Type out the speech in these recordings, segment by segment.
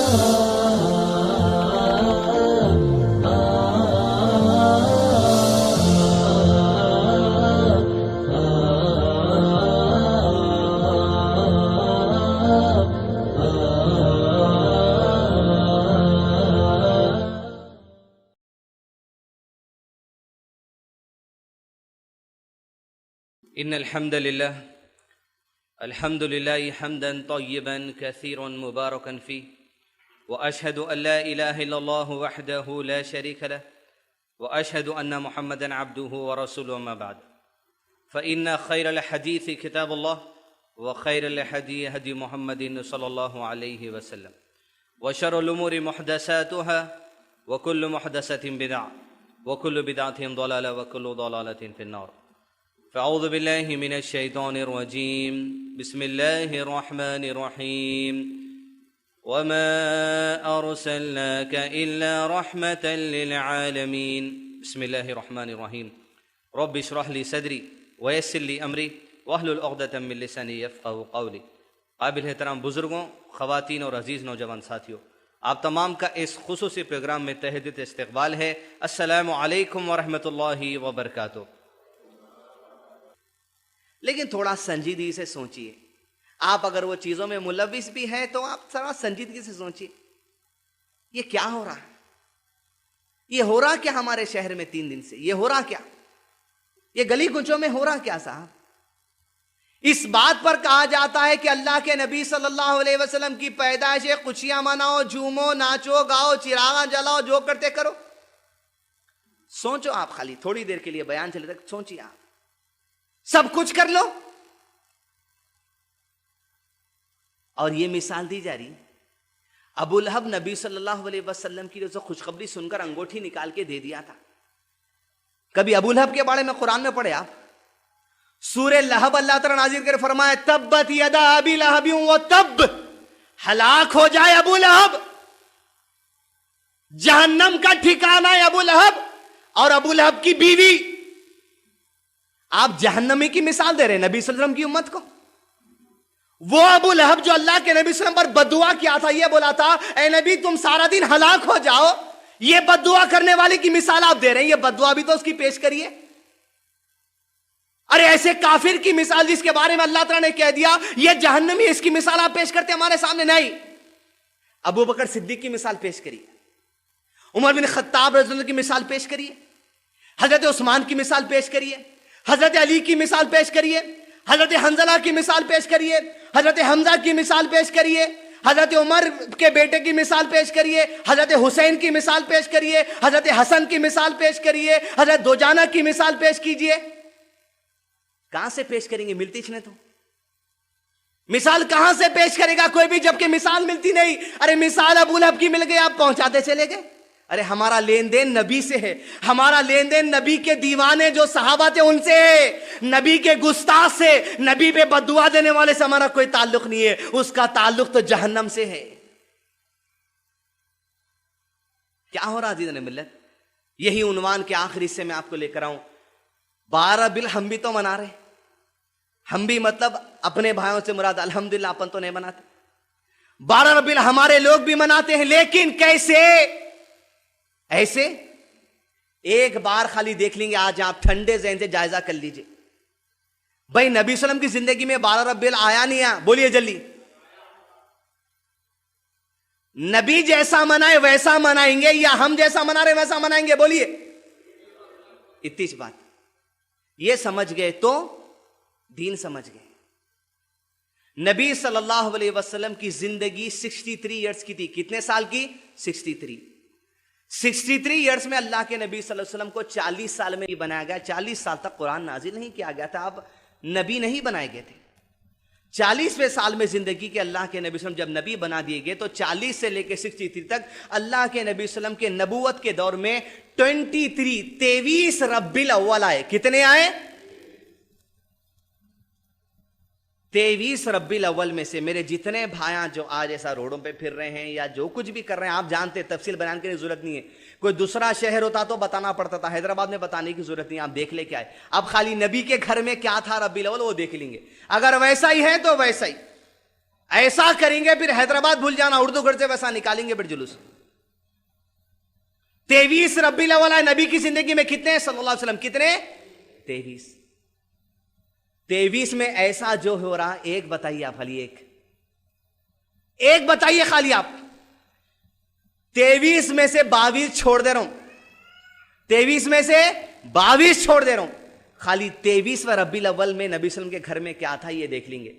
إن الحمد لله حمدا طيبا كثيرا مباركا فيه، وأشهد أن لا إله إلا الله وحده لا شريك له، وأشهد أن محمدا عبده ورسوله. ما بعد، فإن خير الحديث كتاب الله، وخير الهدي هدي محمد صلى الله عليه وسلم، وشر الأمور محدثاتها، وكل محدثة بدعة، وكل بدعة ضلالة، وكل ضلالة في النار. فأعوذ بالله من الشيطان الرجيم. بسم الله الرحمن الرحيم. وما أرسلناك إلا رحمة للعالمين. بسم الله الرحمن الرحيم. رب اشرح لي صدري ويسر لي أمري واحلل عقدة من لساني يفقهوا قولي. قابل احترام بزرگوں، خواتین اور عزیز نوجوان ساتھیوں، آپ تمام کا اس خصوصی پروگرام میں تہہ دل استقبال ہے. السلام علیکم ورحمۃ اللہ وبرکاتہ. لیکن تھوڑا سنجیدگی سے سوچئے. آپ اگر وہ چیزوں میں ملوث بھی ہیں تو آپ تھوڑا سنجیدگی سے سوچئے، یہ کیا ہو رہا ہے؟ یہ ہو رہا کیا ہمارے شہر میں 3 دن سے؟ یہ ہو رہا کیا؟ یہ گلی گنچوں میں ہو رہا کیا صاحب؟ اس بات پر کہا جاتا ہے کہ اللہ کے نبی صلی اللہ علیہ وسلم کی پیدائش ہے، خوشیاں مناؤ، جھومو، ناچو، گاؤ، چراغاں جلاؤ، جو کرتے کرو. سوچو آپ، خالی تھوڑی دیر کے لیے بیان چلے تک سوچیے، آپ سب کچھ کر لو. اور یہ مثال دی جا رہی، ابو لہب نبی صلی اللہ علیہ وسلم کی جو خوشخبری سن کر انگوٹھی نکال کے دے دیا تھا. کبھی ابو لہب کے بارے میں قرآن میں پڑھے آپ؟ سورہ لہب اللہ تعالیٰ نازل کر فرمایا تبت یدا ابی لہب وتب، ہلاک ہو جائے ابو لہب، جہنم کا ٹھکانہ ہے ابو لہب اور ابو لہب کی بیوی. آپ جہنمی کی مثال دے رہے ہیں نبی صلی اللہ علیہ وسلم کی امت کو. وہ ابو لہب جو اللہ کے نبی صلی اللہ علیہ وسلم پر بددعا کیا تھا، یہ بولا تھا اے نبی تم سارا دن ہلاک ہو جاؤ، یہ بددعا کرنے والے کی مثال آپ دے رہے ہیں. یہ بددعا بھی تو اس کی پیش کریے. ارے ایسے کافر کی مثال جس کے بارے میں اللہ تعالیٰ نے کہہ دیا یہ جہنمی، اس کی مثال آپ پیش کرتے ہمارے سامنے نہیں. ابو بکر صدیق کی مثال پیش کریے، عمر بن خطاب رضی اللہ عنہ کی مثال پیش کریے، حضرت عثمان کی مثال پیش کریے، حضرت علی کی مثال پیش کریے، حضرت حنظلہ کی مثال پیش کریے، حضرت حمزہ کی مثال پیش کریے، حضرت عمر کے بیٹے کی مثال پیش کریے، حضرت حسین کی مثال پیش کریے، حضرت حسن کی مثال پیش کریے، حضرت دوجانہ کی مثال پیش کیجئے. کہاں سے پیش کریں گے؟ ملتی چھ نے تو مثال کہاں سے پیش کرے گا کوئی بھی، جبکہ مثال ملتی نہیں. ارے مثال ابو لہب کی مل گئی، آپ پہنچاتے چلے گئے. ارے ہمارا لین دین نبی سے ہے، ہمارا لین دین نبی کے دیوانے جو صحابہ تھے ان سے ہے، نبی کے گستاخ سے، نبی پہ بددعا دینے والے سے ہمارا کوئی تعلق نہیں ہے. اس کا تعلق تو جہنم سے ہے. کیا ہو رہا عزیزان ملت؟ یہی عنوان کے آخری سے میں آپ کو لے کر آؤں. 12 ربیع ہم بھی تو منا رہے ہیں. ہم بھی مطلب اپنے بھائیوں سے مراد الحمدللہ اپن تو نہیں مناتے. 12 ربیع ہمارے لوگ بھی مناتے ہیں، لیکن کیسے؟ ایسے ایک بار خالی دیکھ لیں گے. آج آپ ٹھنڈے ذہن سے جائزہ کر لیجئے بھائی، نبی صلی اللہ علیہ وسلم کی زندگی میں 12 ربیع آیا نہیں آیا؟ بولیے جلدی. نبی جیسا منائے ویسا منائیں گے یا ہم جیسا منا رہے ویسا منائیں گے؟ بولیے. اتنی سی بات یہ سمجھ گئے تو دین سمجھ گئے. نبی صلی اللہ علیہ وسلم کی زندگی 63 ایئرز کی تھی. کتنے سال کی؟ 63 ایئرز میں اللہ کے نبی صلی اللہ علیہ وسلم کو 40 سال میں بنایا گیا. 40 سال تک قرآن نازل نہیں کیا گیا تھا. اب نبی نہیں بنائے گئے تھے. 40ویں سال میں زندگی کے اللہ کے نبی صلی اللہ علیہ وسلم جب نبی بنا دیے گئے تو 40 سے لے کے 63 تک اللہ کے نبی صلی اللہ علیہ وسلم کے نبوت کے دور میں 23 ربیع الاول آئے. کتنے آئے؟ 23 ربیع الاول میں سے میرے جتنے بھائیاں جو آج ایسا روڈوں پہ پھر رہے ہیں یا جو کچھ بھی کر رہے ہیں، آپ جانتے، تفصیل بیان کرنے کی ضرورت نہیں ہے. کوئی دوسرا شہر ہوتا تو بتانا پڑتا تھا، حیدرآباد میں بتانے کی ضرورت نہیں. آپ دیکھ لے کیا ہے. اب خالی نبی کے گھر میں کیا تھا ربیع الاول وہ دیکھ لیں گے. اگر ویسا ہی ہے تو ویسا ہی، ایسا کریں گے پھر حیدرآباد بھول جانا، اردو گھر سے ویسا نکالیں گے پھر جلوس۔ 23 ربیع الاول ہے، نبی کی زندگی میں کتنے صلی اللہ علیہ وسلم؟ کتنے؟ 23 میں ایسا جو ہو رہا، ایک بتائیے آپ، خالی ایک بتائیے خالی آپ۔ 23 میں سے 22 چھوڑ دے رہا ہوں، 23 میں سے 22 چھوڑ دے رہا ہوں، خالی 23 ربیع الاول میں نبی صلی اللہ علیہ وسلم کے گھر میں کیا تھا یہ دیکھ لیں گے۔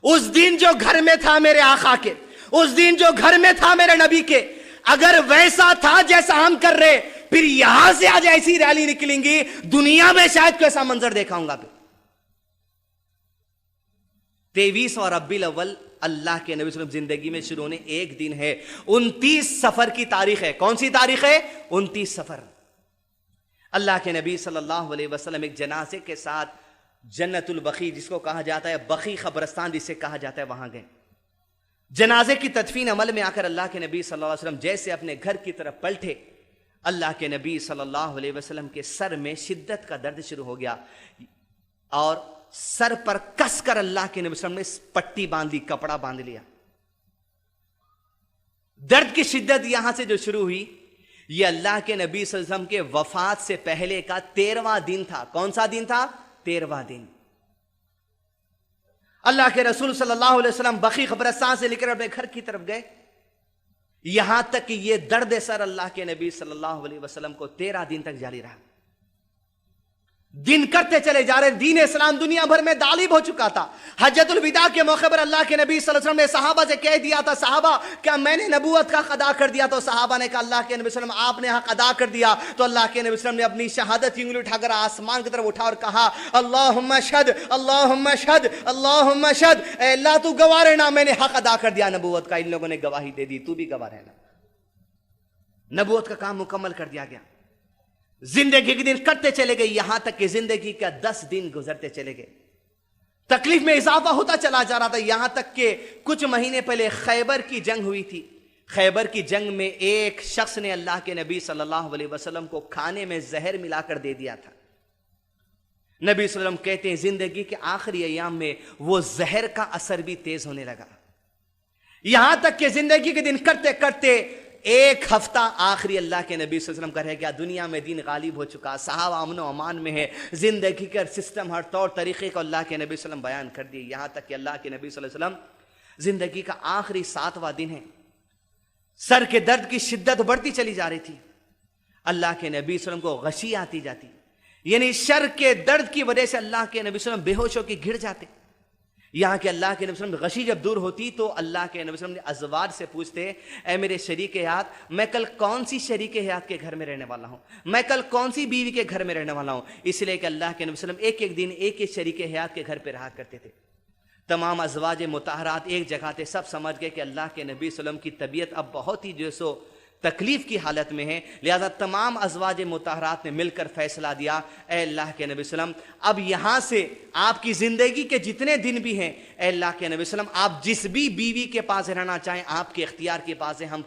اس دن جو گھر میں تھا میرے آقا کے، اس دن جو گھر میں تھا میرے نبی کے، اگر ویسا تھا جیسا ہم کر رہے، پھر یہاں سے آج ایسی ریلی نکلیں گی، دنیا میں شاید کیسا منظر دیکھا ہوں گا۔ 23 ربیع الاول اللہ کے نبی صلی اللہ علیہ وسلم زندگی میں شروع ہونے ایک دن ہے، 29 صفر کی تاریخ ہے۔ کون سی تاریخ ہے؟ 29 صفر۔ اللہ کے نبی صلی اللہ علیہ وسلم ایک جنازے کے ساتھ جنت البقیع، جس کو کہا جاتا ہے بقیع قبرستان جسے کہا جاتا ہے، وہاں گئے۔ جنازے کی تدفین عمل میں آ کر اللہ کے نبی صلی اللہ علیہ وسلم جیسے اپنے گھر کی طرف پلٹے، اللہ کے نبی صلی اللہ علیہ وسلم کے سر میں شدت کا درد شروع ہو گیا، اور سر پر کس کر اللہ کے نبی صلی اللہ علیہ وسلم نے پٹی باندھ لی، کپڑا باندھ لیا۔ درد کی شدت یہاں سے جو شروع ہوئی، یہ اللہ کے نبی صلی اللہ علیہ وسلم کے وفات سے پہلے کا 13واں دن تھا۔ کون سا دن تھا؟ 13واں دن۔ اللہ کے رسول صلی اللہ علیہ وسلم بقیع قبرستان سے نکل کر اپنے گھر کی طرف گئے، یہاں تک کہ یہ درد سر اللہ کے نبی صلی اللہ علیہ وسلم کو 13 دن تک جاری رہا۔ دن کرتے چلے جا رہے، دین اسلام دنیا بھر میں غالب ہو چکا تھا۔ حجۃ الوداع کے موقع پر اللہ کے نبی صلی اللہ علیہ وسلم نے صحابہ سے کہہ دیا تھا، صحابہ کیا میں نے نبوت کا حق ادا کر دیا؟ تو صحابہ نے کہا اللہ کے نبی صلی اللہ علیہ وسلم آپ نے حق ادا کر دیا۔ تو اللہ کے نبی صلی اللہ علیہ وسلم نے اپنی شہادت کی انگلی اٹھا کر آسمان کی طرف اٹھا اور کہا اللہم اشہد اللہم اشہد اللہم اشہد، اے اللہ تو گواہ رہنا میں نے حق ادا کر دیا نبوت کا۔ ان لوگوں نے گواہی دے دی، تو بھی گواہ رہنا، نبوت کا کام مکمل کر دیا گیا۔ زندگی کے دن کٹتے چلے گئے، یہاں تک کہ زندگی کا 10 دن گزرتے چلے گئے، تکلیف میں اضافہ ہوتا چلا جا رہا تھا، یہاں تک کہ کچھ مہینے پہلے خیبر کی جنگ ہوئی تھی۔ خیبر کی جنگ میں ایک شخص نے اللہ کے نبی صلی اللہ علیہ وسلم کو کھانے میں زہر ملا کر دے دیا تھا۔ نبی صلی اللہ علیہ وسلم کہتے ہیں زندگی کے آخری ایام میں وہ زہر کا اثر بھی تیز ہونے لگا، یہاں تک کہ زندگی کے دن کرتے کرتے ایک ہفتہ آخری اللہ کے نبی صلی اللہ علیہ وسلم کا رہ گیا، دنیا میں دین غالب ہو چکا، صحابہ امن و امان میں ہے، زندگی کا سسٹم ہر طور طریقے کو اللہ کے نبی صلی اللہ علیہ وسلم بیان کر دی، یہاں تک کہ اللہ کے نبی صلی اللہ علیہ وسلم زندگی کا آخری 7واں دن ہے، سر کے درد کی شدت بڑھتی چلی جا رہی تھی، اللہ کے نبی صلی اللہ علیہ وسلم کو غشی آتی جاتی، یعنی سر کے درد کی وجہ سے اللہ کے نبی صلی اللہ علیہ وسلم بے ہوش ہو کے گر جاتے۔ یہاں کہ اللہ کے نبی صلی اللہ علیہ وسلم غشی جب دور ہوتی تو اللہ کے نبی صلی اللہ علیہ وسلم ازواج سے پوچھتے، اے میرے شریک حیات، میں کل کون سی شریک حیات کے گھر میں رہنے والا ہوں، میں کل کون سی بیوی کے گھر میں رہنے والا ہوں، اس لیے کہ اللہ کے نبی صلی اللہ علیہ وسلم ایک دن ایک شریک حیات کے گھر پہ رہا کرتے تھے۔ تمام ازواج مطہرات ایک جگہ تھے، سب سمجھ گئے کہ اللہ کے نبی صلی اللہ علیہ وسلم کی طبیعت اب بہت ہی جو سو تکلیف کی حالت میں ہے، لہذا تمام ازواج مطہرات نے مل کر فیصلہ دیا، اے اللہ کے نبی صلی اللہ علیہ وسلم اب یہاں سے آپ کی زندگی کے جتنے دن بھی ہیں، اے اللہ کے نبی صلی اللہ علیہ وسلم آپ جس بھی بیوی کے پاس رہنا چاہیں آپ کے اختیار کے پاس ہے، ہم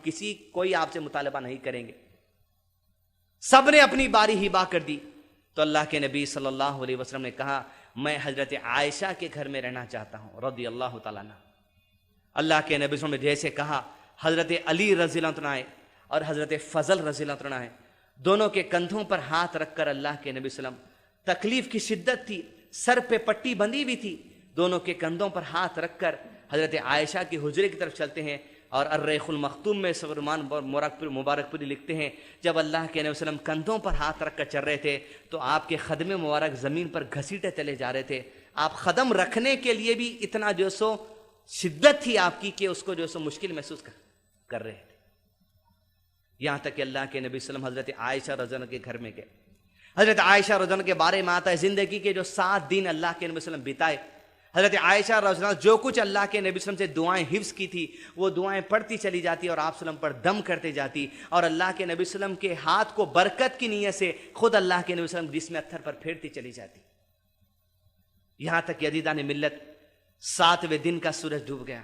کوئی آپ سے مطالبہ نہیں کریں گے۔ سب نے اپنی باری ہبا کر دی، تو اللہ کے نبی صلی اللہ علیہ وسلم نے کہا میں حضرت عائشہ کے گھر میں رہنا چاہتا ہوں رضی اللہ تعالیٰ عنہ۔ اللہ کے نبی صلی اللہ علیہ وسلم نے جیسے کہا، حضرت علی رضی اللہ عنہ آئے اور حضرت فضل رضی اللہ عنہ ہے، دونوں کے کندھوں پر ہاتھ رکھ کر اللہ کے نبی صلی اللہ علیہ وسلم، تکلیف کی شدت تھی، سر پہ پٹی بندھی ہوئی تھی، دونوں کے کندھوں پر ہاتھ رکھ کر حضرت عائشہ کی حجرے کی طرف چلتے ہیں، اور الریح المختوم میں سلمان مبارک پوری لکھتے ہیں جب اللہ کے نبی صلی اللہ علیہ وسلم کندھوں پر ہاتھ رکھ کر چل رہے تھے تو آپ کے قدم مبارک زمین پر گھسیٹے چلے جا رہے تھے، آپ قدم رکھنے کے لیے بھی اتنا جو سو شدت تھی آپ کی کہ اس کو جو سو مشکل محسوس کر رہے تھے، یہاں تک کہ اللہ کے نبی صلی اللہ علیہ وسلم حضرت عائشہ رضی اللہ عنہا کے گھر میں گئے۔ حضرت عائشہ رضی اللہ عنہا کے بارے میں آتا ہے زندگی کے جو 7 دن اللہ کے نبی صلی اللہ علیہ وسلم بتائے، حضرت عائشہ رضی اللہ عنہا جو کچھ اللہ کے نبی صلی اللہ علیہ وسلم سے دعائیں حفظ کی تھی وہ دعائیں پڑھتی چلی جاتی اور آپ صلی اللہ علیہ وسلم پر دم کرتے جاتی، اور اللہ کے نبی صلی اللہ علیہ وسلم کے ہاتھ کو برکت کی نیت سے خود اللہ کے نبی صلی اللہ علیہ وسلم جسم اتھر پر پھیرتی چلی جاتی، یہاں تک کہ عزیزان ملت 7ویں دن کا سورج ڈوب گیا۔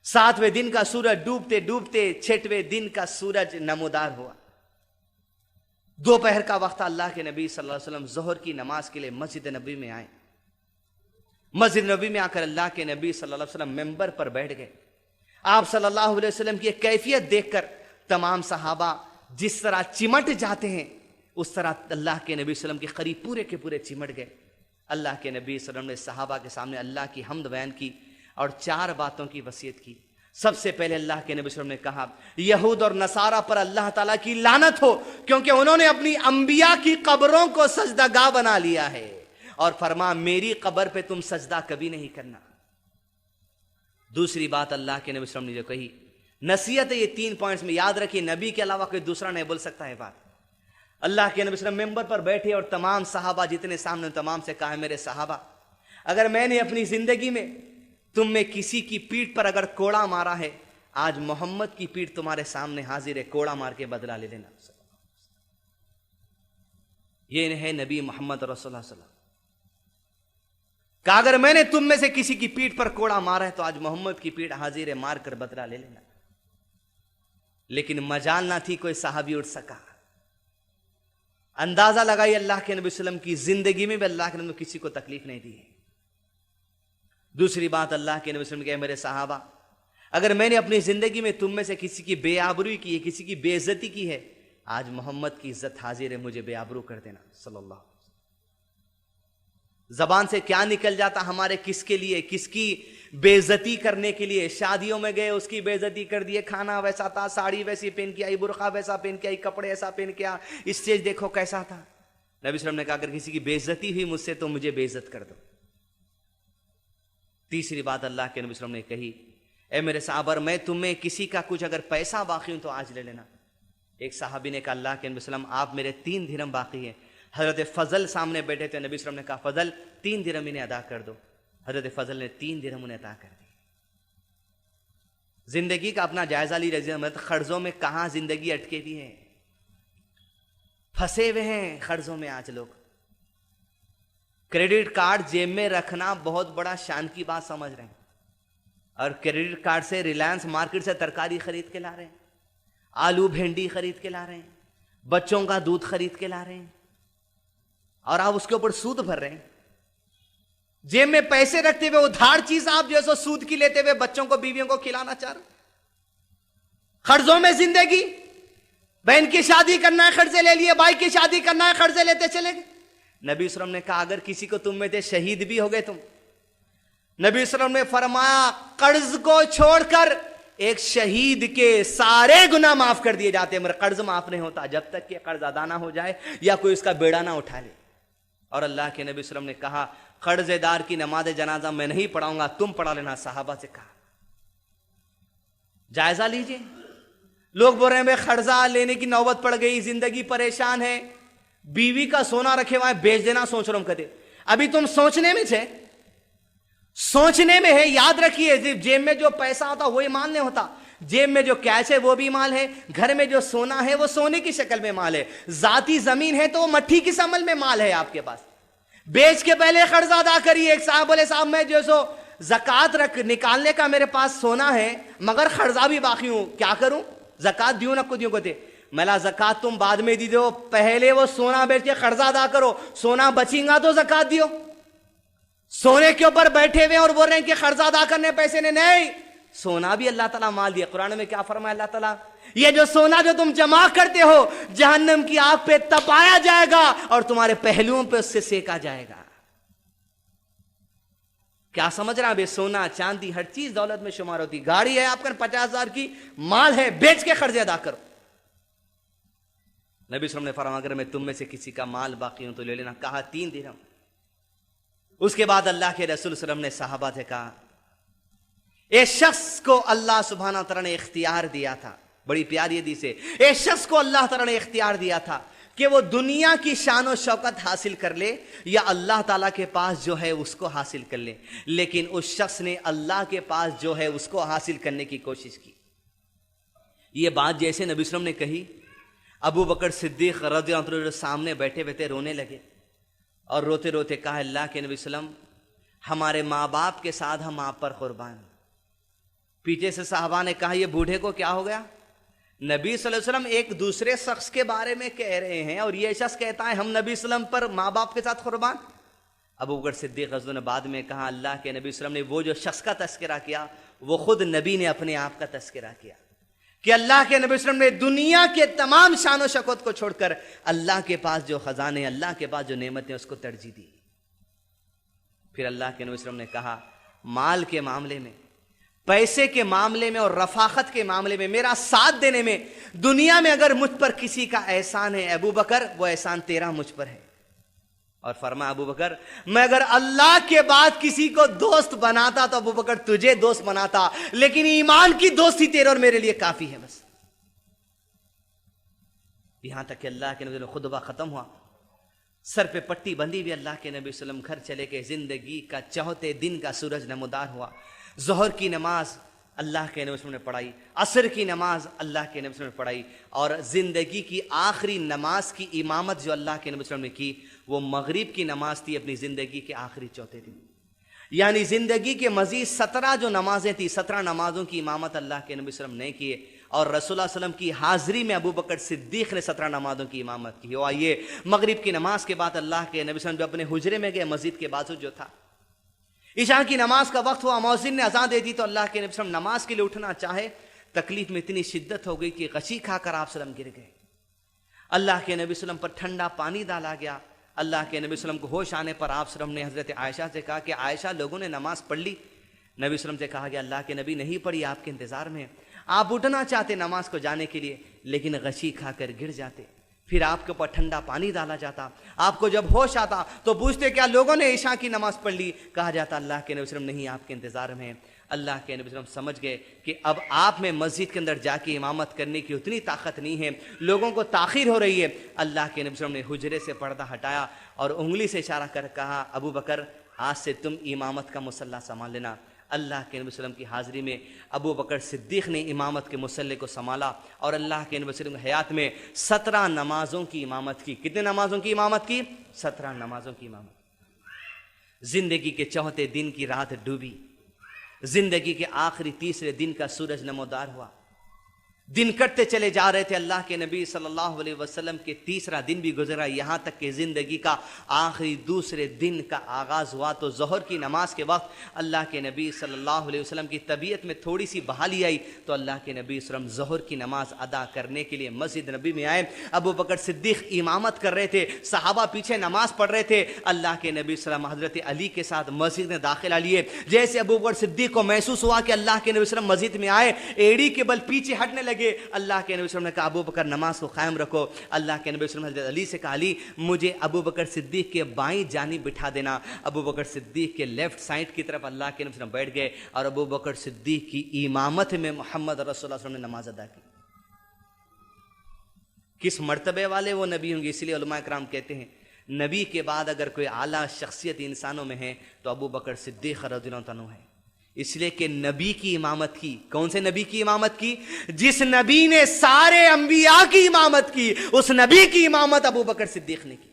7ویں دن کا سورج ڈوبتے ڈوبتے 6ویں دن کا سورج نمودار ہوا۔ دوپہر کا وقت اللہ کے نبی صلی اللہ علیہ وسلم ظہر کی نماز کے لیے مسجد نبی میں آئے، مسجد نبی میں آ کر اللہ کے نبی صلی اللہ علیہ وسلم ممبر پر بیٹھ گئے. آپ صلی اللہ علیہ وسلم کی ایک کیفیت دیکھ کر تمام صحابہ جس طرح چمٹ جاتے ہیں اس طرح اللہ کے نبی صلی اللہ علیہ وسلم کے قریب پورے کے پورے چمٹ گئے. اللہ کے نبی صلی اللہ علیہ وسلم نے صحابہ کے سامنے اللہ کی حمد بیان کی اور 4 باتوں کی وصیت کی. سب سے پہلے اللہ کے نبی صلی اللہ علیہ وسلم نے کہا یہود اور نصارہ پر اللہ تعالیٰ کی لعنت ہو کیونکہ انہوں نے اپنی انبیاء کی قبروں کو سجدہ گاہ بنا لیا ہے، اور فرما میری قبر پہ تم سجدہ کبھی نہیں کرنا. دوسری بات اللہ کے نبی صلی اللہ علیہ وسلم نے جو کہی نصیحت ہے، یہ 3 پوائنٹس میں یاد رکھیے، نبی کے علاوہ کوئی دوسرا نہیں بول سکتا ہے بات. اللہ کے نبی صلی اللہ علیہ وسلم ممبر پر بیٹھے اور تمام صحابہ جتنے سامنے تمام سے کہا میرے صحابہ، اگر میں نے اپنی زندگی میں تم میں کسی کی پیٹھ پر اگر کوڑا مارا ہے، آج محمد کی پیٹھ تمہارے سامنے حاضر ہے، کوڑا مار کے بدلہ لے لینا. یہ ہے نبی محمد رسول اللہ صلی اللہ علیہ وسلم کہ اگر میں نے تم میں سے کسی کی پیٹھ پر کوڑا مارا ہے تو آج محمد کی پیٹھ حاضر ہے، مار کر بدلہ لے لینا. لیکن مجال نہ تھی کوئی صحابی اٹھ سکا. اندازہ لگائی اللہ کے نبی صلی اللہ علیہ وسلم کی زندگی میں بھی اللہ کے نبی نے کسی کو تکلیف نہیں دی ہے. دوسری بات اللہ کے نبی صلی اللہ علیہ وسلم نے کہا میرے صحابہ، اگر میں نے اپنی زندگی میں تم میں سے کسی کی بے آبروئی کی ہے، کسی کی بے عزتی کی ہے، آج محمد کی عزت حاضر ہے، مجھے بے آبرو کر دینا صلی اللہ علیہ وسلم. زبان سے کیا نکل جاتا ہمارے کس کے لیے، کس کی بے عزتی کرنے کے لیے. شادیوں میں گئے اس کی بے عزتی کر دیے، کھانا ویسا تھا، ساڑی ویسی پہن کے آئی، برقع ویسا پہن کے آئی، کپڑے ایسا پہن کے آئی، اسٹیج دیکھو کیسا تھا. نبی صلی اللہ علیہ وسلم نے کہا اگر کسی کی بے عزتی ہوئی مجھ سے تو مجھے بے عزت کر دو. تیسری بات اللہ کے نبی صلی اللہ علیہ وسلم نے کہی اے میرے صحابہ، میں تمہیں کسی کا کچھ اگر پیسہ باقی ہوں تو آج لے لینا. ایک صحابی نے کہا اللہ کے نبی صلی اللہ علیہ وسلم آپ میرے 3 درہم باقی ہیں. حضرت فضل سامنے بیٹھے تھے، نبی صلی اللہ علیہ وسلم نے کہا فضل 3 درہم انہیں ادا کر دو. حضرت فضل نے 3 درہم انہیں ادا کر دی. زندگی کا اپنا جائزہ لی رضی اللہ عنہ. قرضوں میں کہاں زندگی اٹکے ہوئی ہے، پھنسے ہوئے ہیں قرضوں میں. آج لوگ کریڈٹ کارڈ جیب میں رکھنا بہت بڑا شان کی بات سمجھ رہے ہیں، اور کریڈٹ کارڈ سے ریلائنس مارکیٹ سے ترکاری خرید کے لا رہے ہیں، آلو بھنڈی خرید کے لا رہے ہیں، بچوں کا دودھ خرید کے لا رہے ہیں، اور آپ اس کے اوپر سود بھر رہے ہیں. جیب میں پیسے رکھتے ہوئے ادھار چیز آپ جو ہے سو سود کی لیتے ہوئے بچوں کو بیویوں کو کھلانا چاہ رہے. قرضوں میں زندگی. بہن کی شادی کرنا ہے قرضے لے لیے، بھائی کی شادی کرنا ہے قرضے لیتے چلے گئے. نبی صلی اللہ علیہ وسلم نے کہا اگر کسی کو تم میں سے شہید بھی ہو گئے تم، نبی صلی اللہ علیہ وسلم نے فرمایا قرض کو چھوڑ کر ایک شہید کے سارے گناہ معاف کر دیے جاتے ہیں، مگر قرض معاف نہیں ہوتا جب تک کہ قرض ادا نہ ہو جائے یا کوئی اس کا بیڑا نہ اٹھا لے. اور اللہ کے نبی صلی اللہ علیہ وسلم نے کہا قرض دار کی نماز جنازہ میں نہیں پڑھاؤں گا، تم پڑھا لینا. صحابہ سے کہا. جائزہ لیجئے. لوگ بول رہے ہیں بھائی قرضہ لینے کی نوبت پڑ گئی، زندگی پریشان ہے، بیوی کا سونا رکھے ہوا ہے بیچ دینا سوچ رہا ہوں. کہتے ابھی تم سوچنے میں تھے، سوچنے میں ہے. یاد رکھیے جیب میں جو پیسہ ہوتا وہی مال نہیں ہوتا. جیب میں جو کیش ہے وہ بھی مال ہے، گھر میں جو سونا ہے وہ سونے کی شکل میں مال ہے، ذاتی زمین ہے تو وہ مٹھی کی شکل میں مال ہے آپ کے پاس. بیچ کے پہلے قرض ادا کریے. ایک صاحب بولے صاحب میں جو سو زکوٰۃ نکالنے کا میرے پاس سونا ہے مگر قرضہ بھی باقی ہوں، کیا کروں؟ زکوٰۃ دیوں نہ کو دیوں کہتے ملا زکوٰۃ تم بعد میں دی دو، پہلے وہ سونا بیچ کے قرضہ ادا کرو، سونا بچیں گا تو زکوٰۃ دیو. سونے کے اوپر بیٹھے ہوئے اور بول رہے ہیں کہ قرضہ ادا کرنے پیسے نے نہیں. سونا بھی اللہ تعالیٰ مال دیا. قرآن میں کیا فرمایا اللہ تعالیٰ؟ یہ جو سونا جو تم جمع کرتے ہو جہنم کی آگ پہ تپایا جائے گا اور تمہارے پہلوؤں پہ اس سے سیکا جائے گا. کیا سمجھ رہا ہے؟ سونا چاندی ہر چیز دولت میں شمار ہوتی. گاڑی ہے آپ کا 50,000 کی، مال ہے، بیچ کے قرضے ادا کرو. نبی صلی اللہ علیہ وسلم نے فرمایا اگر میں تم میں سے کسی کا مال باقی ہوں تو لے لینا. کہا 3 درہم. اس کے بعد اللہ کے رسول صلی اللہ علیہ وسلم نے صحابہ سے کہا ایک شخص کو اللہ سبحانہ تعالیٰ نے اختیار دیا تھا، بڑی پیاری حدیث ہے، ایک شخص کو اللہ تعالیٰ نے اختیار دیا تھا کہ وہ دنیا کی شان و شوکت حاصل کر لے یا اللہ تعالیٰ کے پاس جو ہے اس کو حاصل کر لے، لیکن اس شخص نے اللہ کے پاس جو ہے اس کو حاصل کرنے کی کوشش کی. یہ بات جیسے نبی صلی اللہ علیہ وسلم نے کہی، ابو بکر صدیق رضی اللہ عنہ سامنے بیٹھے بیٹھے رونے لگے اور روتے روتے کہا اللہ کے نبی صلی اللہ علیہ وسلم ہمارے ماں باپ کے ساتھ ہم آپ پر قربان. پیچھے سے صحابہ نے کہا یہ بوڑھے کو کیا ہو گیا؟ نبی صلی اللہ علیہ وسلم ایک دوسرے شخص کے بارے میں کہہ رہے ہیں اور یہ شخص کہتا ہے ہم نبی صلی اللہ علیہ وسلم پر ماں باپ کے ساتھ قربان. ابو بکر صدیق رضی اللہ عنہ نے بعد میں کہا اللہ کے نبی صلی اللہ علیہ وسلم نے وہ جو شخص کا تذکرہ کیا وہ خود نبی نے اپنے آپ کا تذکرہ کیا کہ اللہ کے نبی صلی اللہ علیہ وسلم نے دنیا کے تمام شان و شوکت کو چھوڑ کر اللہ کے پاس جو خزانے، اللہ کے پاس جو نعمتیں، اس کو ترجیح دی۔ پھر اللہ کے نبی صلی اللہ علیہ وسلم نے کہا مال کے معاملے میں، پیسے کے معاملے میں اور رفاقت کے معاملے میں، میرا ساتھ دینے میں، دنیا میں اگر مجھ پر کسی کا احسان ہے ابو بکر، وہ احسان تیرا مجھ پر ہے۔ اور فرمایا ابو بکر میں اگر اللہ کے بعد کسی کو دوست بناتا تو ابو بکر تجھے دوست بناتا، لیکن ایمان کی دوستی تیرے اور میرے لیے کافی ہے بس۔ یہاں تک کہ اللہ کے نبی نے خطبہ ختم ہوا، سر پہ پٹی بندھی بھی اللہ کے نبی صلی اللہ علیہ وسلم گھر چلے گئے۔ زندگی کا چوتھے دن کا سورج نمودار ہوا۔ ظہر کی نماز اللہ کے نبی صلی اللہ علیہ وسلم نے پڑھائی، عصر کی نماز اللہ کے نبی صلی اللہ علیہ وسلم نے پڑھائی، اور زندگی کی آخری نماز کی امامت جو اللہ کے نبی صلی اللہ علیہ وسلم نے کی وہ مغرب کی نماز تھی اپنی زندگی کے آخری چوتھے دن۔ یعنی زندگی کے مزید 17 جو نمازیں تھیں، 17 نمازوں کی امامت اللہ کے نبی صلی اللہ علیہ وسلم نے کیے، اور رسول اللہ صلی اللہ علیہ وسلم کی حاضری میں ابو بکر صدیق نے 17 نمازوں کی امامت کی۔ اور یہ مغرب کی نماز کے بعد اللہ کے نبی صلی اللہ علیہ وسلم جو اپنے حجرے میں گئے، مسجد کے بازو جو تھا، عشاء کی نماز کا وقت ہوا، مؤذن نے اذان دے دی تو اللہ کے نبی صلی اللہ علیہ وسلم نماز کے لیے اٹھنا چاہے، تکلیف میں اتنی شدت ہو گئی کہ غشی کھا کر آپ صلی اللہ علیہ وسلم گر گئے۔ اللہ کے نبی صلی اللہ علیہ وسلم پر ٹھنڈا پانی ڈالا گیا۔ اللہ کے نبی صلی اللہ علیہ وسلم کو ہوش آنے پر آپ صلی اللہ علیہ وسلم نے حضرت عائشہ سے کہا کہ عائشہ لوگوں نے نماز پڑھ لی۔ نبی صلی اللہ علیہ وسلم سے کہا کہ اللہ کے نبی نہیں پڑھی، آپ کے انتظار میں، آپ اٹھنا چاہتے نماز کو جانے کے لیے لیکن غشی کھا کر گر جاتے، پھر آپ کے اوپر ٹھنڈا پانی ڈالا جاتا، آپ کو جب ہوش آتا تو پوچھتے کیا لوگوں نے عشاء کی نماز پڑھ لی؟ کہا جاتا اللہ کے نبی صلی اللہ علیہ وسلم نہیں، آپ کے انتظار میں ہیں۔ اللہ کے نبی صلی اللہ علیہ وسلم سمجھ گئے کہ اب آپ میں مسجد کے اندر جا کے امامت کرنے کی اتنی طاقت نہیں ہے، لوگوں کو تاخیر ہو رہی ہے۔ اللہ کے نبی صلی اللہ علیہ وسلم نے حجرے سے پردہ ہٹایا اور انگلی سے اشارہ کر کہا ابو بکر آج سے تم امامت کا مصلی سنبھال لینا۔ اللہ کے نبی صلی اللہ علیہ وسلم کی حاضری میں ابو بکر صدیق نے امامت کے مصلی کو سنبھالا، اور اللہ کے نبی صلی اللہ علیہ وسلم کی حیات میں 17 نمازوں کی امامت کی۔ کتنے نمازوں کی امامت کی؟ 17 نمازوں کی امامت۔ زندگی کے چوتھے دن کی رات ڈوبی، زندگی کے آخری تیسرے دن کا سورج نمودار ہوا، دن کٹتے چلے جا رہے تھے۔ اللہ کے نبی صلی اللہ علیہ وسلم کے تیسرا دن بھی گزرا، یہاں تک کہ زندگی کا آخری دوسرے دن کا آغاز ہوا تو ظہر کی نماز کے وقت اللہ کے نبی صلی اللہ علیہ وسلم کی طبیعت میں تھوڑی سی بحالی آئی تو اللہ کے نبی صلی اللہ علیہ وسلم ظہر کی نماز ادا کرنے کے لیے مسجد نبی میں آئے۔ ابو بکر صدیق امامت کر رہے تھے، صحابہ پیچھے نماز پڑھ رہے تھے۔ اللہ کے نبی صلی اللہ علیہ وسلم حضرت علی کے ساتھ مسجد میں داخلہ لیے۔ جیسے ابو بکر صدیق کو محسوس ہوا کہ اللہ کے نبی صلی اللہ علیہ وسلم مسجد میں آئے، ایڑی کے بل پیچھے ہٹنے لگے۔ اللہ کے نبی صلی اللہ علیہ وسلم نے کہا ابو بکر نماز کو قائم رکھو۔ اللہ کے نبی صلی اللہ علیہ وسلم حضرت علی سے کہا علی مجھے ابو بکر صدیق کے بائیں جانب بٹھا دینا۔ ابو بکر صدیق کے لیفٹ سائڈ کی طرف اللہ کے نبی صلی اللہ علیہ وسلم بیٹھ گئے، اور ابو بکر صدیق کی امامت میں محمد رسول اللہ صلی اللہ علیہ وسلم نے نماز ادا کی۔ کس مرتبے والے وہ نبی ہوں گے؟ اس لیے علماء کرام کہتے ہیں نبی کے بعد اگر کوئی اعلیٰ شخصیت انسانوں میں ہے تو ابو بکر صدیق رضی اللہ عنہ ہے، اس لیے کہ نبی کی امامت کی۔ کون سے نبی کی امامت کی؟ جس نبی نے سارے انبیاء کی امامت کی، اس نبی کی امامت ابو بکر صدیق نے کی۔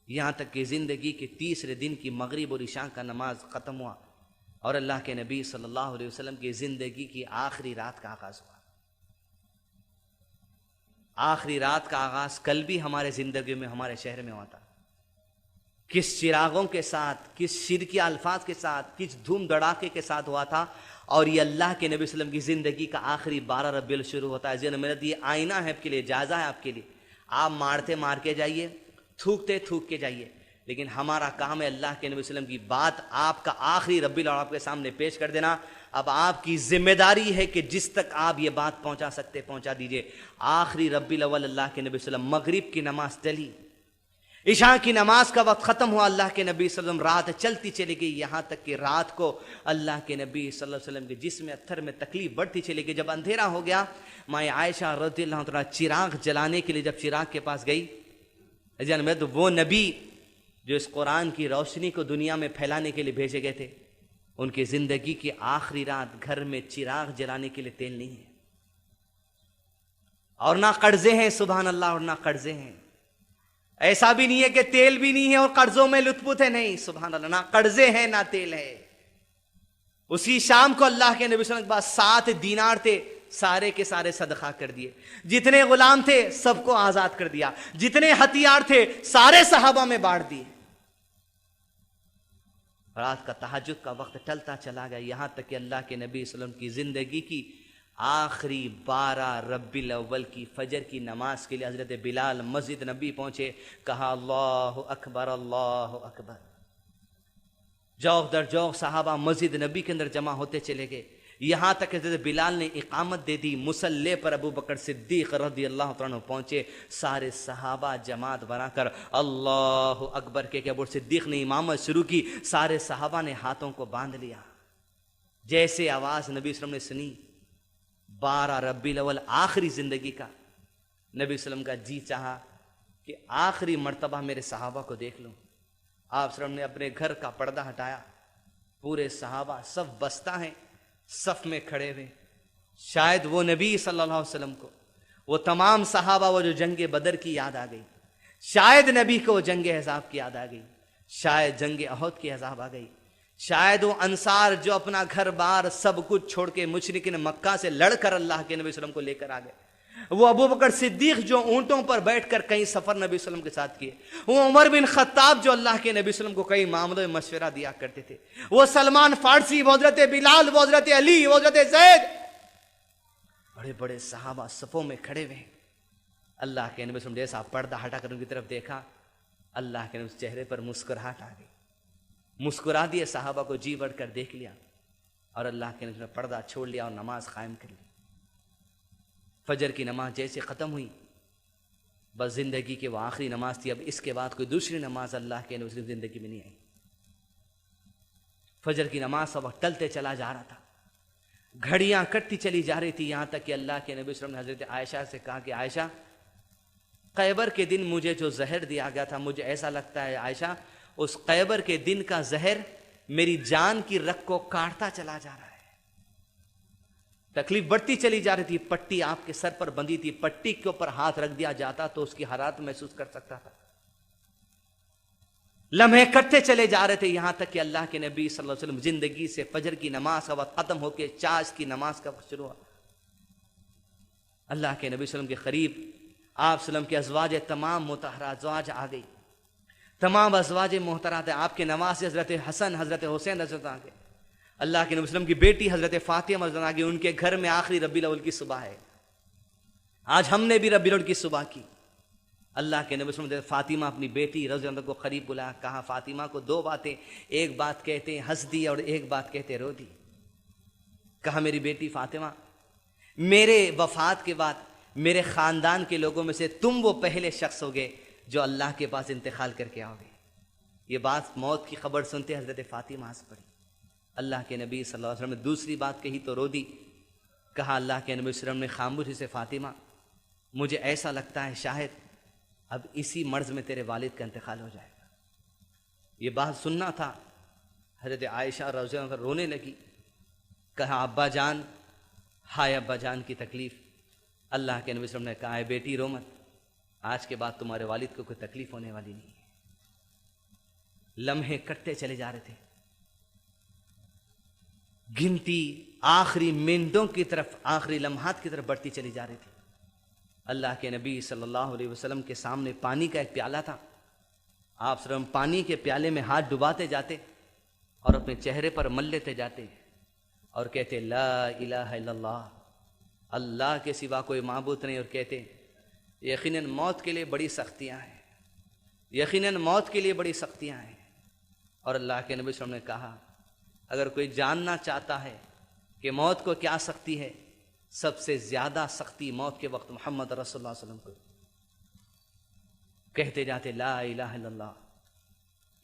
یہاں تک کہ زندگی کے تیسرے دن کی مغرب اور عشاء کا نماز ختم ہوا اور اللہ کے نبی صلی اللہ علیہ وسلم کی زندگی کی آخری رات کا آغاز ہوا۔ آخری رات کا آغاز کل بھی ہمارے زندگی میں، ہمارے شہر میں ہوا تھا۔ کس چراغوں کے ساتھ، کس شرکی الفاظ کے ساتھ، کس دھوم دھڑاکے کے ساتھ ہوا تھا، اور یہ اللہ کے نبی صلی اللہ علیہ وسلم کی زندگی کا آخری 12 ربیع الاول شروع ہوتا ہے۔ ذہن میں یہ آئینہ ہے آپ کے لیے، جائزہ ہے آپ کے لیے۔ آپ مارتے مار کے جائیے، تھوکتے تھوک کے جائیے، لیکن ہمارا کام ہے اللہ کے نبی صلی اللہ علیہ وسلم کی بات آپ کا آخری ربیع الاول آپ کے سامنے پیش کر دینا۔ اب آپ کی ذمہ داری ہے کہ جس تک آپ یہ بات پہنچا سکتے پہنچا دیجئے۔ آخری ربیع الاول اللہ کے نبی صلی اللہ علیہ وسلم مغرب کی نماز ٹلی، عشاء کی نماز کا وقت ختم ہوا، اللہ کے نبی صلی اللہ علیہ وسلم رات چلتی چلی گئی، یہاں تک کہ رات کو اللہ کے نبی صلی اللہ علیہ وسلم کے جسم اتھر میں تکلیف بڑھتی چلی گئی۔ جب اندھیرا ہو گیا، ماں عائشہ رضی اللہ عنہا چراغ جلانے کے لیے جب چراغ کے پاس گئی، تو وہ نبی جو اس قرآن کی روشنی کو دنیا میں پھیلانے کے لیے بھیجے گئے تھے، ان کی زندگی کی آخری رات گھر میں چراغ جلانے کے لیے تیل نہیں ہے، اور نہ قرضے ہیں، سبحان اللہ، اور نہ قرضے ہیں۔ ایسا بھی نہیں ہے کہ تیل بھی نہیں ہے اور قرضوں میں لطف ہے، نہیں، سبحان اللہ، نہ قرضے ہیں نہ تیل ہے۔ اسی شام کو اللہ کے نبی صلی اللہ علیہ وسلم کے پاس 7 دینار تھے، سارے کے سارے صدقہ کر دیے، جتنے غلام تھے سب کو آزاد کر دیا، جتنے ہتھیار تھے سارے صحابہ میں بانٹ دیے۔ رات کا تہجد کا وقت ٹلتا چلا گیا، یہاں تک کہ اللہ کے نبی صلی اللہ علیہ وسلم کی زندگی کی آخری 12 ربیع الاول کی فجر کی نماز کے لیے حضرت بلال مسجد نبی پہنچے، کہا اللہ اکبر اللہ اکبر۔ جوق در جوق صحابہ مسجد نبی کے اندر جمع ہوتے چلے گئے، یہاں تک کہ حضرت بلال نے اقامت دے دی، مصلی پر ابو بکر صدیق رضی اللہ عنہ پہنچے، سارے صحابہ جماعت بنا کر اللہ اکبر کہ ابو صدیق نے امامت شروع کی، سارے صحابہ نے ہاتھوں کو باندھ لیا۔ جیسے آواز نبی صلی اللہ علیہ وسلم نے سنی 12 ربیع الاول آخری زندگی کا، نبی صلی اللہ علیہ وسلم کا جی چاہا کہ آخری مرتبہ میرے صحابہ کو دیکھ لوں۔ آپ صلی اللہ علیہ وسلم نے اپنے گھر کا پردہ ہٹایا، پورے صحابہ صف بستہ ہیں، صف میں کھڑے ہوئے، شاید وہ نبی صلی اللہ علیہ وسلم کو، وہ تمام صحابہ وہ جو جنگ بدر کی یاد آ گئی، شاید نبی کو جنگ احزاب کی یاد آ گئی، شاید جنگ احد کی عذاب آ گئی، شاید وہ انصار جو اپنا گھر بار سب کچھ چھوڑ کے مشرکین مکہ سے لڑ کر اللہ کے نبی صلی اللہ علیہ وسلم کو لے کر آ گئے، وہ ابو بکر صدیق جو اونٹوں پر بیٹھ کر کئی سفر نبی صلی اللہ علیہ وسلم کے ساتھ کیے، وہ عمر بن خطاب جو اللہ کے نبی صلی اللہ علیہ وسلم کو کئی معاملوں میں مشورہ دیا کرتے تھے، وہ سلمان فارسی، وہ حضرت بلال، وہ حضرت علی، وہ حضرت زید، بڑے بڑے صحابہ صفوں میں کھڑے ہوئے ہیں۔ اللہ کے نبی صلی اللہ علیہ وسلم جیسا پردہ ہٹا کر ان کی طرف دیکھا، اللہ کے نبی چہرے پر مسکراہٹ آ گئی، مسکرا دیے، صحابہ کو جی بڑھ کر دیکھ لیا، اور اللہ کے نبی نے پردہ چھوڑ لیا اور نماز قائم کر لی۔ فجر کی نماز جیسے ختم ہوئی، بس زندگی کی وہ آخری نماز تھی، اب اس کے بعد کوئی دوسری نماز اللہ کے نبی کی زندگی میں نہیں آئی۔ فجر کی نماز کا وقت ٹلتے چلا جا رہا تھا، گھڑیاں کٹتی چلی جا رہی تھی، یہاں تک کہ اللہ کے نبی صلی اللہ علیہ وسلم نے حضرت عائشہ سے کہا کہ عائشہ، خیبر کے دن مجھے جو زہر دیا گیا تھا، مجھے ایسا لگتا ہے عائشہ اس خیبر کے دن کا زہر میری جان کی رگ کو کاٹتا چلا جا رہا ہے۔ تکلیف بڑھتی چلی جا رہی تھی، پٹی آپ کے سر پر بندھی تھی، پٹی کے اوپر ہاتھ رکھ دیا جاتا تو اس کی حرارت محسوس کر سکتا تھا۔ لمحے کٹتے چلے جا رہے تھے، یہاں تک کہ اللہ کے نبی صلی اللہ علیہ وسلم زندگی سے فجر کی نماز کا وقت ختم ہو کے چاش کی نماز کا وقت شروع ہوا۔ اللہ کے نبی صلی اللہ علیہ وسلم کے قریب آپ صلی اللہ علیہ وسلم کے ازواج تمام مطہرہ ازواج آ گئی، تمام ازواج محترمات، آپ کے نواز سے حضرت حسن، حضرت حسین حضرت آ گئے، اللہ کے نبی صلی اللہ علیہ وسلم کی بیٹی حضرت فاطمہ حضرت آ گئی، ان کے گھر میں آخری ربیع الاول کی صبح ہے، آج ہم نے بھی ربیع الاول کی صبح کی۔ اللہ کے نبی صلی اللہ علیہ وسلم فاطمہ اپنی بیٹی رضی اللہ عنہ کو قریب بلایا، کہا فاطمہ کو 2 باتیں، ایک بات کہتے ہنس دی اور ایک بات کہتے رو دی۔ کہا میری بیٹی فاطمہ، میرے وفات کے بعد میرے خاندان کے لوگوں میں سے تم وہ پہلے شخص ہوگے جو اللہ کے پاس انتقال کر کے آؤ گے۔ یہ بات موت کی خبر سنتے حضرت فاطمہ ہنس پڑی۔ اللہ کے نبی صلی اللہ علیہ وسلم نے دوسری بات کہی تو رو دی۔ کہا اللہ کے نبی صلی اللہ علیہ وسلم نے خاموشی سے، فاطمہ مجھے ایسا لگتا ہے شاید اب اسی مرض میں تیرے والد کا انتقال ہو جائے گا۔ یہ بات سننا تھا، حضرت عائشہ رضی اللہ عنہا رونے لگی۔ کہا ابا جان، ہائے ابا جان کی تکلیف۔ اللہ کے نبی صلی اللہ علیہ وسلم نے کہا، اے بیٹی رو مت، آج کے بعد تمہارے والد کو کوئی تکلیف ہونے والی نہیں ہے۔ لمحے کٹتے چلے جا رہے تھے، گنتی آخری منٹوں کی طرف، آخری لمحات کی طرف بڑھتی چلی جا رہی تھی۔ اللہ کے نبی صلی اللہ علیہ وسلم کے سامنے پانی کا ایک پیالہ تھا، آپ صلی اللہ علیہ وسلم پانی کے پیالے میں ہاتھ ڈباتے جاتے اور اپنے چہرے پر مل لیتے جاتے اور کہتے لا الہ الا اللہ، اللہ کے سوا کوئی معبود نہیں، اور کہتے یقیناً موت کے لیے بڑی سختیاں ہیں، یقیناً موت کے لیے بڑی سختیاں ہیں۔ اور اللہ کے نبی صلی اللہ علیہ وسلم نے کہا، اگر کوئی جاننا چاہتا ہے کہ موت کو کیا سختی ہے، سب سے زیادہ سختی موت کے وقت محمد رسول اللہ صلی اللہ علیہ وسلم کو کہتے جاتے لا الہ الا اللہ،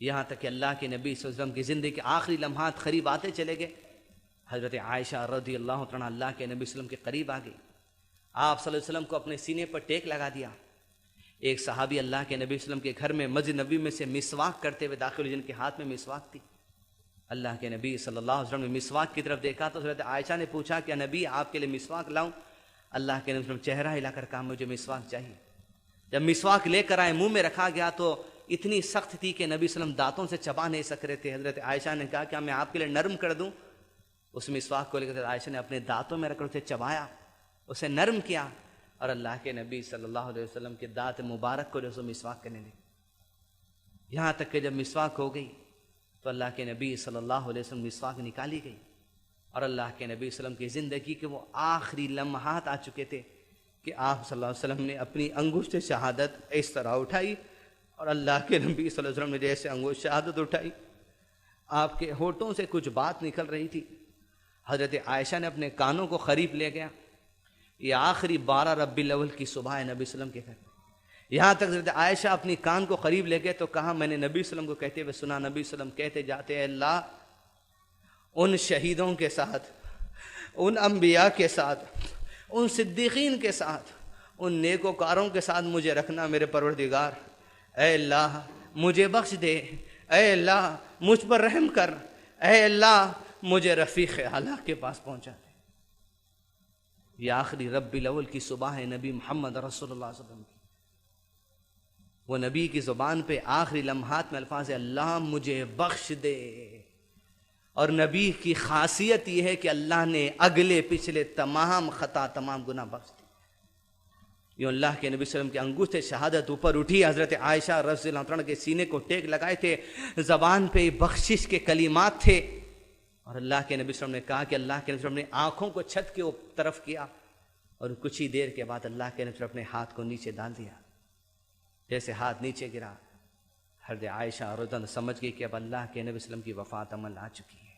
یہاں تک کہ اللہ کے نبی صلی اللہ علیہ وسلم کی زندگی کے آخری لمحات قریب آتے چلے گئے۔ حضرت عائشہ رضی اللہ عنہا اللہ کے نبی صلی اللہ علیہ وسلم کے قریب آ گئی، آپ صلی اللہ علیہ وسلم کو اپنے سینے پر ٹیک لگا دیا۔ ایک صحابی اللہ کے نبی صلی اللہ علیہ وسلم کے گھر میں مسجد نبی میں سے مسواک کرتے ہوئے داخل ہوئے، جن کے ہاتھ میں مسواک تھی۔ اللہ کے نبی صلی اللہ علیہ وسلم نے مسواک کی طرف دیکھا تو حضرت عائشہ نے پوچھا کہ نبی آپ کے لیے مسواک لاؤں؟ اللہ کے نبی صلی اللہ علیہ وسلم چہرہ ہلا کر کہا مجھے مسواک چاہیے۔ جب مسواک لے کر آئے، منہ میں رکھا گیا تو اتنی سخت تھی کہ نبی صلی اللہ علیہ وسلم دانتوں سے چبا نہیں سک رہے تھے۔ حضرت عائشہ نے کہا کیا میں آپ کے لیے نرم کر دوں؟ اس مسواک کو لے کر عائشہ نے اپنے دانتوں میں رکھ کر اسے چبایا اسے نرم کیا اور اللہ کے نبی صلی اللہ علیہ وسلم کے دانت مبارک کو جو سو مسواک کرنے لگے. یہاں تک کہ جب مسواک ہو گئی تو اللہ کے نبی صلی اللہ علیہ وسلم مسواک نکالی گئی اور اللہ کے نبی صلی اللہ علیہ وسلم کی زندگی کے وہ آخری لمحات آ چکے تھے کہ آپ صلی اللہ علیہ وسلم نے اپنی انگشت شہادت اس طرح اٹھائی اور اللہ کے نبی صلی اللہ علیہ وسلم نے جیسے انگشت شہادت اٹھائی آپ کے ہونٹوں سے کچھ بات نکل رہی تھی. حضرت عائشہ نے اپنے کانوں کو قریب لے گیا. یہ آخری 12 ربیع الاول کی صبح ہے نبی صلی اللہ علیہ وسلم کے گھر. یہاں تک حضرت عائشہ اپنی کان کو قریب لے گئے تو کہا میں نے نبی صلی اللہ علیہ وسلم کو کہتے ہوئے سنا. نبی صلی اللہ علیہ وسلم کہتے جاتے ہیں اللہ ان شہیدوں کے ساتھ, ان انبیاء کے ساتھ, ان صدیقین کے ساتھ, ان نیکوکاروں کے ساتھ مجھے رکھنا میرے پروردگار. اے اللہ مجھے بخش دے, اے اللہ مجھ پر رحم کر, اے اللہ مجھے رفیق اعلیٰ کے پاس پہنچا دے. یہ آخری ربیع الاول کی صبح ہے نبی محمد رسول اللہ صلی اللہ علیہ وسلم کی. وہ نبی کی زبان پہ آخری لمحات میں الفاظ ہے اللہ مجھے بخش دے. اور نبی کی خاصیت یہ ہے کہ اللہ نے اگلے پچھلے تمام خطا تمام گناہ بخش دی. یوں اللہ کے نبی صلی اللہ علیہ وسلم کی انگشت شہادت اوپر اٹھی. حضرت عائشہ رضی اللہ عنہ کے سینے کو ٹیک لگائے تھے, زبان پہ بخشش کے کلمات تھے اور اللہ کے نبی صلی اللہ علیہ وسلم نے کہا کہ اللہ کے نبی صلی اللہ علیہ وسلم نے آنکھوں کو چھت کے طرف کیا اور کچھ ہی دیر کے بعد اللہ کے نبی صلی اللہ علیہ وسلم نے ہاتھ کو نیچے ڈال دیا. جیسے ہاتھ نیچے گرا حضرت عائشہ رضی اللہ عنہا سمجھ گئی کہ اب اللہ کے نبی صلی اللہ علیہ وسلم کی وفات عمل آ چکی ہے.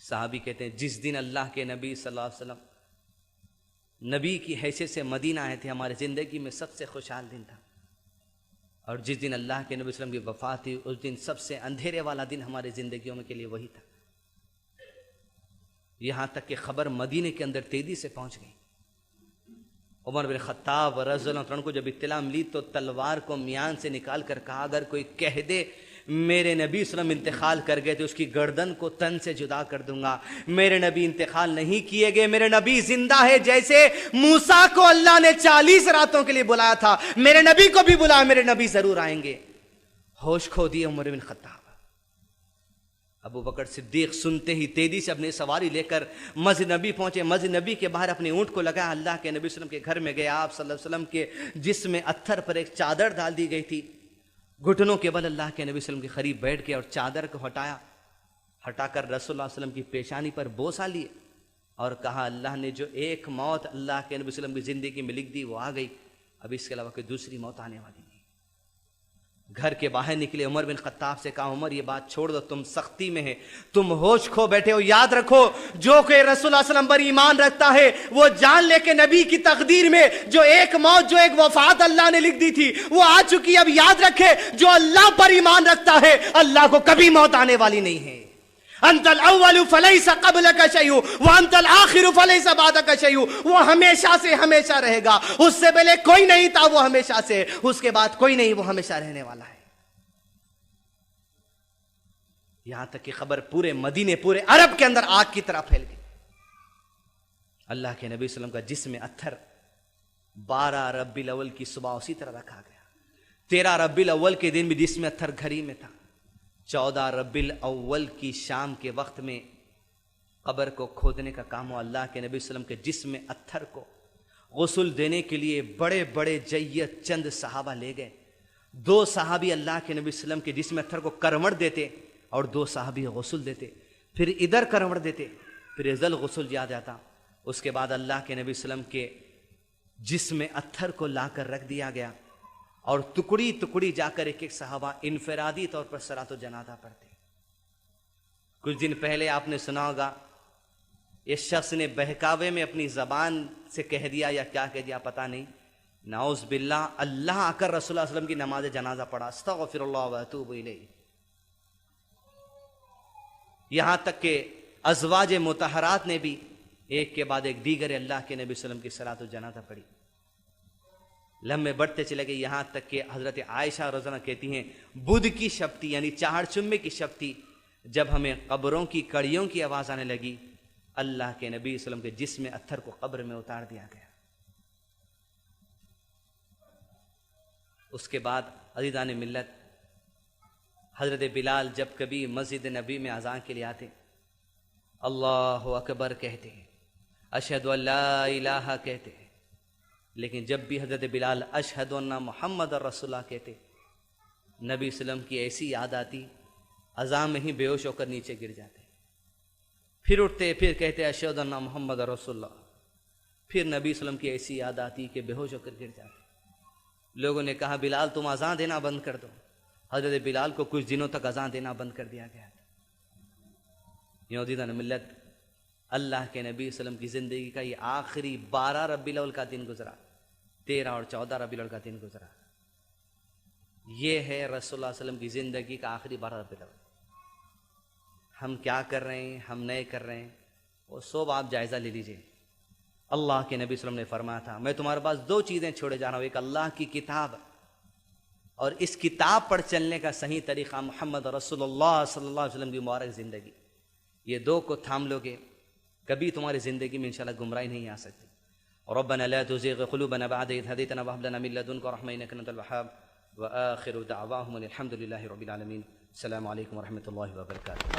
صحابی کہتے ہیں جس دن اللہ کے نبی صلی اللہ علیہ وسلم نبی کی حیثیت سے مدینہ آئے تھے ہماری زندگی میں سب سے خوشحال دن تھا. اور جس دن اللہ کے نبی صلی اللہ علیہ وسلم کی وفات ہوئی اس دن سب سے اندھیرے والا دن ہماری زندگیوں میں کے لیے وہی تھا. یہاں تک کہ خبر مدینے کے اندر تیزی سے پہنچ گئی. عمر بن خطاب رضی اللہ عنہ کو جب اطلاع ملی تو تلوار کو میان سے نکال کر کہا اگر کوئی کہہ دے میرے نبی صلی اللہ علیہ وسلم انتقال کر گئے تو اس کی گردن کو تن سے جدا کر دوں گا. میرے نبی انتقال نہیں کیے گئے, میرے نبی زندہ ہے. جیسے موسیٰ کو اللہ نے 40 راتوں کے لیے بلایا تھا میرے نبی کو بھی بلایا, میرے نبی ضرور آئیں گے. ہوش کھو دیے عمر بن خطاب. ابو بکر صدیق سنتے ہی تیزی سے اپنی سواری لے کر مسجد نبی پہنچے. مسجد نبی کے باہر اپنے اونٹ کو لگایا, اللہ کے نبی صلی اللہ علیہ وسلم کے گھر میں گئے. آپ صلی اللہ علیہ وسلم کے جسم میں اتھر پر ایک چادر ڈال دی گئی تھی. گھٹنوں کے بل اللہ کے نبی صلی اللہ علیہ وسلم کے قریب بیٹھ گئے اور چادر کو ہٹا کر رسول اللہ صلی اللہ علیہ وسلم کی پیشانی پر بوسہ لیے اور کہا اللہ نے جو ایک موت اللہ کے نبی صلی اللہ علیہ وسلم کی زندگی میں لکھ دی وہ آ گئی, اب اس کے علاوہ کوئی دوسری موت آنے والی نہیں. گھر کے باہر نکلے, عمر بن خطاب سے کہا عمر یہ بات چھوڑ دو, تم سختی میں ہے, تم ہوش کھو بیٹھے ہو. یاد رکھو جو کہ رسول اللہ صلی اللہ علیہ وسلم پر ایمان رکھتا ہے وہ جان لے کے نبی کی تقدیر میں جو ایک موت جو ایک وفات اللہ نے لکھ دی تھی وہ آ چکی. اب یاد رکھے جو اللہ پر ایمان رکھتا ہے اللہ کو کبھی موت آنے والی نہیں ہے. انت الاول فلیس قبلک شیء وانت الآخر فلیس بعدک شیء. وہ ہمیشہ سے ہمیشہ رہے گا, اس سے پہلے کوئی نہیں تھا وہ ہمیشہ سے, اس کے بعد کوئی نہیں وہ ہمیشہ رہنے والا ہے. یہاں تک کہ خبر پورے مدینے پورے عرب کے اندر آگ کی طرح پھیل گئی. اللہ کے نبی صلی اللہ علیہ وسلم کا جسم اتھر 12 ربیع الاول کی صبح اسی طرح رکھا گیا. 13 ربیع الاول کے دن بھی جسم اتھر گھر ہی میں تھا. 14 ربیع الاول کی شام کے وقت میں قبر کو کھودنے کا کام ہوا. اللہ کے نبی صلی اللہ علیہ وسلم کے جسم اتھر کو غسل دینے کے لیے بڑے بڑے جیت چند صحابہ لے گئے. 2 صحابی اللہ کے نبی صلی اللہ علیہ وسلم کے جسم اتھر کو کروڑ دیتے اور 2 صحابی غسل دیتے, پھر ادھر کروڑ دیتے, پھر ازل غسل دیا جاتا. اس کے بعد اللہ کے نبی صلی اللہ علیہ وسلم کے جسم اتھر کو لا کر رکھ دیا گیا اور ٹکڑی ٹکڑی جا کر ایک ایک صحابہ انفرادی طور پر صلاۃ الجنازہ پڑھتے. کچھ دن پہلے آپ نے سنا ہوگا اس شخص نے بہکاوے میں اپنی زبان سے کہہ دیا یا کیا کہہ دیا پتہ نہیں, نعوذ باللہ, اللہ آ کر رسول اللہ صلی اللہ علیہ وسلم کی نماز جنازہ پڑھا, استغفر اللہ و اتوب الیہ. یہاں تک کہ ازواج مطہرات نے بھی ایک کے بعد ایک دیگر اللہ کے نبی صلی اللہ علیہ وسلم کی صلاۃ الجنازہ پڑھی. لمحے بڑھتے چلے گئے یہاں تک کہ حضرت عائشہ رضی اللہ عنہا کہتی ہیں بدھ کی شب تھی, یعنی چہار چمے کی شب تھی, جب ہمیں قبروں کی کڑیوں کی آواز آنے لگی. اللہ کے نبی صلی اللہ علیہ وسلم کے جسم اتھر کو قبر میں اتار دیا گیا. اس کے بعد عزیزان ملت, حضرت بلال جب کبھی مسجد نبی میں اذان کے لیے آتے اللہ اکبر کہتے, اشہد ان لا الہ کہتے، لیکن جب بھی حضرت بلال اشہد ان محمد رسول اللہ کہتے، نبی صلی اللہ علیہ وسلم کی ایسی یاد آتی، اذان میں ہی بے ہوش ہو کر نیچے گر جاتے، پھر اٹھتے، پھر کہتے اشہد ان محمد رسول اللہ، پھر نبی صلی اللہ علیہ وسلم کی ایسی یاد آتی کہ بے ہوش ہو کر گر جاتے۔ لوگوں نے کہا بلال تم اذان دینا بند کر دو، حضرت بلال کو کچھ دنوں تک اذان دینا بند کر دیا گیا تھا۔ یہودیان ملت، اللہ کے نبی صلی اللہ علیہ وسلم کی زندگی کا یہ آخری 12 ربیع الاول کا دن گزرا، 13 اور 14 ربیع الاول کا دن گزرا۔ یہ ہے رسول اللہ صلی اللہ علیہ وسلم کی زندگی کا آخری 12 ربیع الاول۔ ہم کیا کر رہے ہیں، ہم نہیں کر رہے ہیں، وہ سب آپ جائزہ لے لیجئے۔ اللہ کے نبی صلی اللہ علیہ وسلم نے فرمایا تھا میں تمہارے پاس 2 چیزیں چھوڑے جا رہا ہوں، ایک اللہ کی کتاب اور اس کتاب پر چلنے کا صحیح طریقہ محمد رسول اللہ صلی اللہ علیہ وسلم کی مبارک زندگی۔ یہ 2 کو تھام لوگے، کبھی تمہاری زندگی میں انشاءاللہ گمراہی نہیں آ سکتی۔ ربنا لا تزغ قلوبنا بعد إذ هديتنا وهب لنا من لدنك رحمة إنك أنت الوهاب وآخر دعواهم الحمد لله رب العالمين السلام عليكم ورحمة الله وبركاته